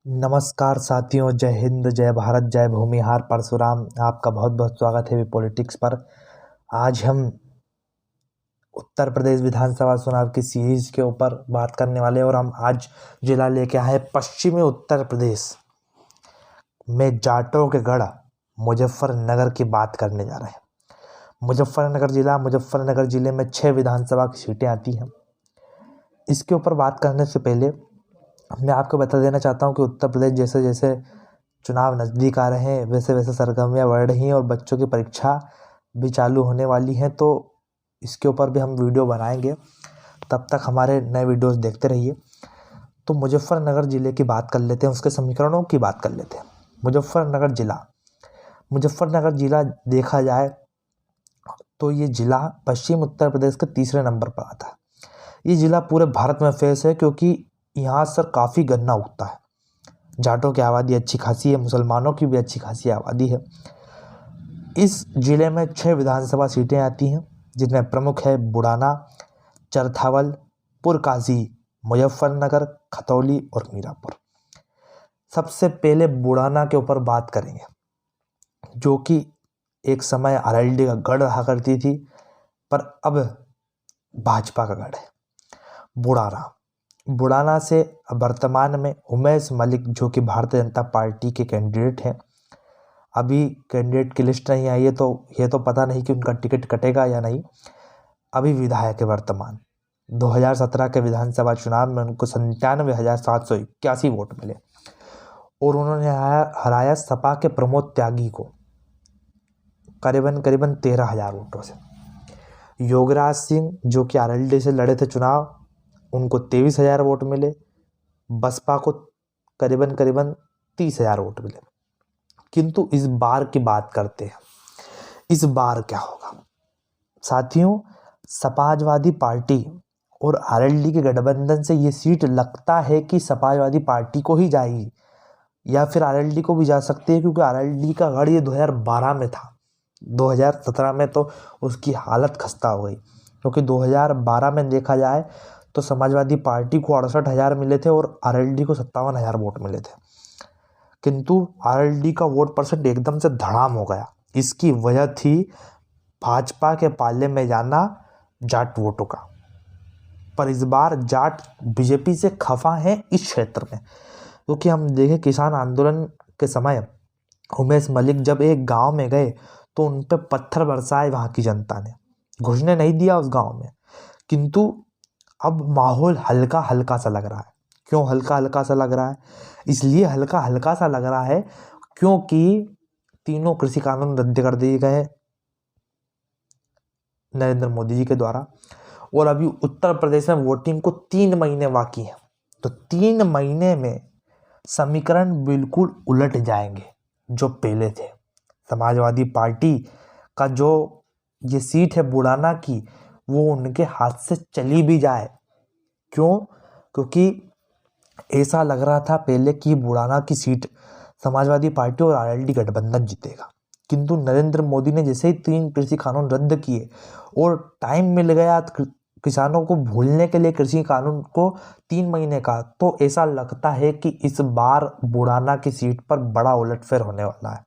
नमस्कार साथियों, जय हिंद, जय भारत, जय भूमिहार परशुराम। आपका बहुत बहुत स्वागत है पॉलिटिक्स पर। आज हम उत्तर प्रदेश विधानसभा चुनाव की सीरीज के ऊपर बात करने वाले हैं और हम आज जिला लेके आए पश्चिमी उत्तर प्रदेश में जाटों के गढ़ मुजफ्फरनगर की बात करने जा रहे हैं। मुजफ्फरनगर जिले में 6 विधानसभा की सीटें आती हैं। इसके ऊपर बात करने से पहले मैं आपको बता देना चाहता हूं कि उत्तर प्रदेश जैसे जैसे चुनाव नज़दीक आ रहे हैं वैसे वैसे सरगर्मियाँ बढ़ रही हैं और बच्चों की परीक्षा भी चालू होने वाली हैं, तो इसके ऊपर भी हम वीडियो बनाएंगे। तब तक हमारे नए वीडियोस देखते रहिए। तो मुजफ्फरनगर ज़िले की बात कर लेते हैं, उसके समीकरणों की बात कर लेते हैं। मुजफ्फरनगर ज़िला देखा जाए तो ये ज़िला पश्चिम उत्तर प्रदेश के तीसरे नंबर पर आता है। ये ज़िला पूरे भारत में फेमस है क्योंकि यहाँ सर काफ़ी गन्ना उगता है। जाटों की आबादी अच्छी खासी है, मुसलमानों की भी अच्छी खासी आबादी है। इस ज़िले में 6 विधानसभा सीटें आती हैं, जिनमें प्रमुख है बुड़ाना, चरथावल, पुरकाजी, मुजफ्फरनगर, खतौली और मीरापुर। सबसे पहले बुड़ाना के ऊपर बात करेंगे, जो कि एक समय आरएलडी का गढ़ रहा करती थी, पर अब भाजपा का गढ़ है। बुड़ाना से वर्तमान में उमेश मलिक, जो कि भारतीय जनता पार्टी के कैंडिडेट हैं, अभी कैंडिडेट की लिस्ट नहीं आई है तो ये तो पता नहीं कि उनका टिकट कटेगा या नहीं। अभी विधायक है वर्तमान। 2017 के विधानसभा चुनाव में उनको 97,781 वोट मिले और उन्होंने हराया सपा के प्रमोद त्यागी को करीबन 13,000 वोटों से। योगराज सिंह, जो कि आरएलडी से लड़े थे चुनाव, उनको 23,000 वोट मिले। बसपा को करीबन 30,000 वोट मिले। किंतु इस बार की बात करते हैं, इस बार क्या होगा साथियों। समाजवादी पार्टी और आरएलडी के गठबंधन से ये सीट लगता है कि समाजवादी पार्टी को ही जाएगी या फिर आरएलडी को भी जा सकती है, क्योंकि आरएलडी का गढ़ ये 2012 में था। 2017 में तो उसकी हालत खस्ता हो गई, क्योंकि 2012 में देखा जाए तो समाजवादी पार्टी को 68,000 मिले थे और आरएलडी को 57,000 वोट मिले थे। किंतु आरएलडी का वोट परसेंट एकदम से धड़ाम हो गया। इसकी वजह थी भाजपा के पाले में जाना जाट वोटों का। पर इस बार जाट बीजेपी से खफा है इस क्षेत्र में, क्योंकि हम देखें किसान आंदोलन के समय उमेश मलिक जब एक गांव में गए तो उन पे पत्थर बरसाए वहाँ की जनता ने, घुसने नहीं दिया उस गांव में। किंतु अब माहौल हल्का हल्का सा लग रहा है। क्यों हल्का हल्का सा लग रहा है? इसलिए हल्का हल्का सा लग रहा है क्योंकि तीनों कृषि कानून रद्द कर दिए गए नरेंद्र मोदी जी के द्वारा, और अभी उत्तर प्रदेश में वोटिंग को 3 महीने बाकी हैं। तो 3 महीने में समीकरण बिल्कुल उलट जाएंगे जो पहले थे। समाजवादी पार्टी का जो ये सीट है बुड़ाना की, वो उनके हाथ से चली भी जाए। क्यों? क्योंकि ऐसा लग रहा था पहले कि बुड़ाना की सीट समाजवादी पार्टी और आरएलडी गठबंधन जीतेगा। किंतु नरेंद्र मोदी ने जैसे ही 3 कृषि कानून रद्द किए और टाइम मिल गया किसानों को भूलने के लिए कृषि कानून को 3 महीने का, तो ऐसा लगता है कि इस बार बुड़ाना की सीट पर बड़ा उलटफेर होने वाला है।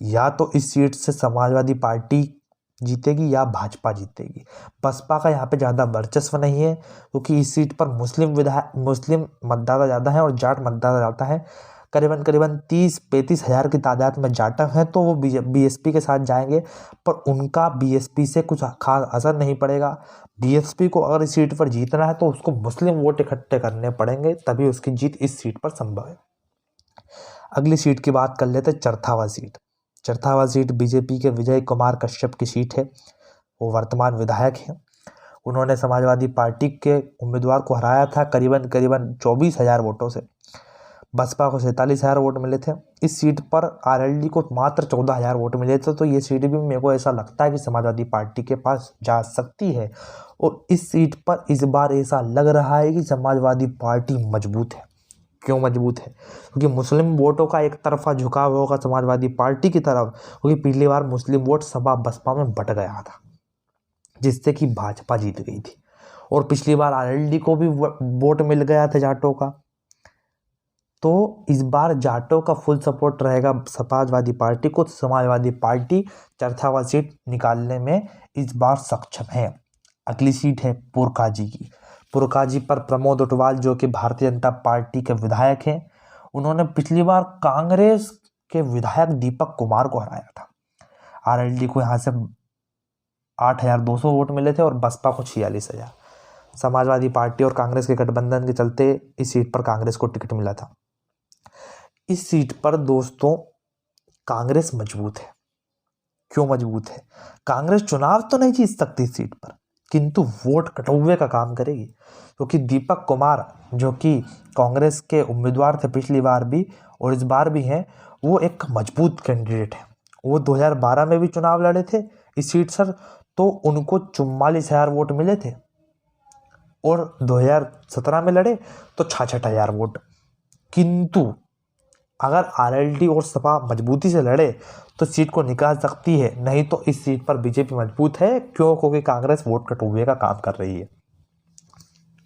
या तो इस सीट से समाजवादी पार्टी जीतेगी या भाजपा जीतेगी। बसपा का यहाँ पे ज़्यादा वर्चस्व नहीं है, क्योंकि इस सीट पर मुस्लिम मतदाता ज़्यादा है और जाट मतदाता ज़्यादा है। करीबन 30-35 हज़ार की तादाद में जाट हैं, तो वो बीएसपी के साथ जाएंगे, पर उनका बीएसपी से कुछ खास असर नहीं पड़ेगा। बीएसपी को अगर इस सीट पर जीतना है तो उसको मुस्लिम वोट इकट्ठे करने पड़ेंगे, तभी उसकी जीत इस सीट पर संभव है। अगली सीट की बात कर लेते हैं, चरथावा सीट बीजेपी के विजय कुमार कश्यप की सीट है। वो वर्तमान विधायक हैं। उन्होंने समाजवादी पार्टी के उम्मीदवार को हराया था करीबन 24,000 वोटों से। बसपा को 47,000 वोट मिले थे। इस सीट पर आरएलडी को मात्र 14,000 वोट मिले थे। तो ये सीट भी मेरे को ऐसा लगता है कि समाजवादी पार्टी के पास जा सकती है, और इस सीट पर इस बार ऐसा लग रहा है कि समाजवादी पार्टी मजबूत है। क्यों मजबूत है? क्योंकि मुस्लिम वोटों का एक तरफा झुकाव होगा समाजवादी पार्टी की तरफ, क्योंकि पिछली बार मुस्लिम वोट सपा बसपा में बट गया था, जिससे कि भाजपा जीत गई थी, और पिछली बार आरएलडी को भी वोट मिल गया था जाटों का। तो इस बार जाटों का फुल सपोर्ट रहेगा समाजवादी पार्टी को। समाजवादी पार्टी चरथावा सीट निकालने में इस बार सक्षम है। अगली सीट है पुरकाजी की। पुरकाजी पर प्रमोद उटवाल जो कि भारतीय जनता पार्टी के विधायक हैं, उन्होंने पिछली बार कांग्रेस के विधायक दीपक कुमार को हराया था। आरएलडी को यहाँ से 8,200 वोट मिले थे और बसपा को 46,000। समाजवादी पार्टी और कांग्रेस के गठबंधन के चलते इस सीट पर कांग्रेस को टिकट मिला था। इस सीट पर दोस्तों कांग्रेस मजबूत है। क्यों मजबूत है? कांग्रेस चुनाव तो नहीं जीत सकती इस सीट पर, किंतु वोट कटौवे का काम करेगी, क्योंकि दीपक कुमार जो कि कांग्रेस के उम्मीदवार थे पिछली बार भी और इस बार भी हैं, वो एक मजबूत कैंडिडेट है। वो 2012 में भी चुनाव लड़े थे इस सीट पर, तो उनको 44,000 वोट मिले थे और 2017 में लड़े तो 66,000 वोट। किंतु अगर आरएलडी और सपा मजबूती से लड़े तो सीट को निकाल सकती है, नहीं तो इस सीट पर बीजेपी मजबूत है। क्यों? क्योंकि कांग्रेस वोट कटौवे का काम कर रही है।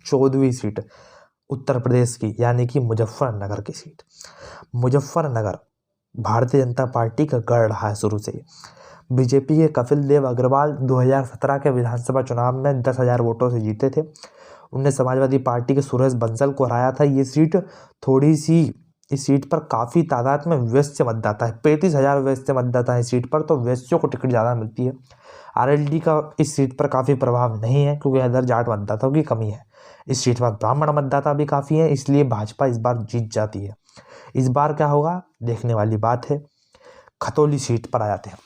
14वीं सीट उत्तर प्रदेश की, यानी कि मुजफ्फरनगर की सीट। मुजफ्फरनगर भारतीय जनता पार्टी का गढ़ रहा है शुरू से। बीजेपी के कपिल देव अग्रवाल 2017 के विधानसभा चुनाव में 10,000 वोटों से जीते थे। उनने समाजवादी पार्टी के सुरेश बंसल को हराया था। ये सीट थोड़ी सी, इस सीट पर काफ़ी तादाद में वैश्य मतदाता है, 35,000 वैश्य मतदाता है इस सीट पर, तो वैश्यों को टिकट ज़्यादा मिलती है। आरएलडी का इस सीट पर काफ़ी प्रभाव नहीं है क्योंकि इधर जाट मतदाताओं की कमी है। इस सीट पर ब्राह्मण मतदाता भी काफ़ी है, इसलिए भाजपा इस बार जीत जाती है। इस बार क्या होगा देखने वाली बात है। खतौली सीट पर आ जाते हैं।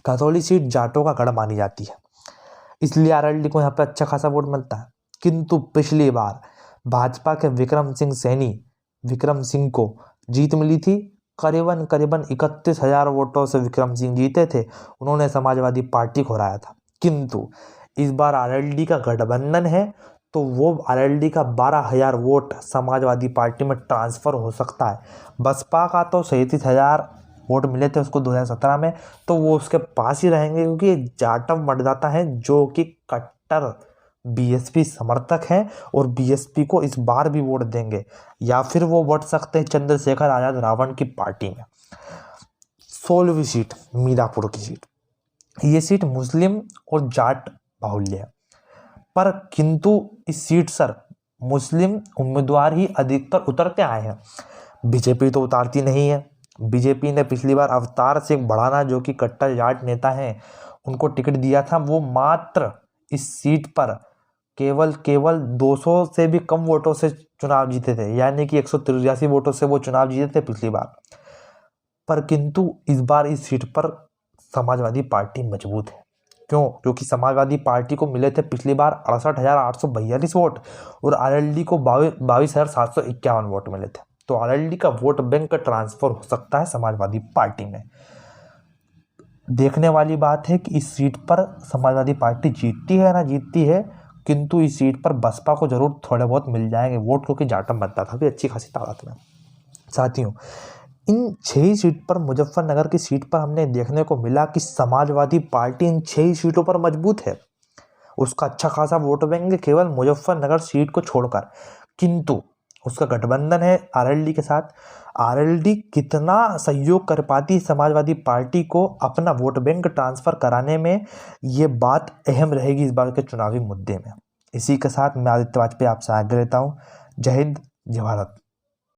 खतौली सीट जाटों का गढ़ मानी जाती है, इसलिए आरएलडी को यहाँ पर अच्छा खासा वोट मिलता है। किंतु पिछली बार भाजपा के विक्रम सिंह को जीत मिली थी। करीबन 31,000 वोटों से विक्रम सिंह जीते थे। उन्होंने समाजवादी पार्टी को हराया था। किंतु इस बार आरएलडी का गठबंधन है, तो वो आरएलडी का 12,000 वोट समाजवादी पार्टी में ट्रांसफ़र हो सकता है। बसपा का तो 37,000 वोट मिले थे उसको 2017 में, तो वो उसके पास ही रहेंगे क्योंकि जाटव मतदाता हैं जो कि कट्टर बीएसपी समर्थक हैं और बीएसपी को इस बार भी वोट देंगे, या फिर वो वोट सकते हैं चंद्रशेखर आज़ाद रावण की पार्टी में। 16वीं सीट मीरापुर की सीट। ये सीट मुस्लिम और जाट बाहुल्य है, पर किंतु इस सीट पर मुस्लिम उम्मीदवार ही अधिकतर उतरते आए हैं। बीजेपी तो उतारती नहीं है। बीजेपी ने पिछली बार अवतार सिंह भड़ाना जो कि कट्टर जाट नेता हैं, उनको टिकट दिया था। वो मात्र इस सीट पर केवल 200 से भी कम वोटों से चुनाव जीते थे, यानी कि 183 वोटों से वो चुनाव जीते थे पिछली बार। पर किंतु इस बार इस सीट पर समाजवादी पार्टी मजबूत है। क्यों? क्योंकि समाजवादी पार्टी को मिले थे पिछली बार 68,842 वोट और आरएलडी को 22,751 वोट मिले थे। तो आरएलडी का वोट बैंक ट्रांसफर हो सकता है समाजवादी पार्टी में। देखने वाली बात है कि इस सीट पर समाजवादी पार्टी जीतती है ना जीतती है, किंतु इस सीट पर बसपा को जरूर थोड़े बहुत मिल जाएंगे वोट, क्योंकि जाटव मतदाता भी अच्छी खासी तादाद में। साथियों, इन 6 सीट पर, मुजफ्फरनगर की सीट पर हमने देखने को मिला कि समाजवादी पार्टी इन 6 सीटों पर मजबूत है। उसका अच्छा खासा वोट बैंक केवल मुजफ्फरनगर सीट को छोड़कर, किंतु उसका गठबंधन है आरएलडी के साथ। आरएलडी कितना सहयोग कर पाती समाजवादी पार्टी को अपना वोट बैंक ट्रांसफर कराने में, ये बात अहम रहेगी इस बार के चुनावी मुद्दे में। इसी के साथ मैं आदित्य वाजपेयी आपसे आज्ञा लेता हूँ। जय हिंद, जय भारत।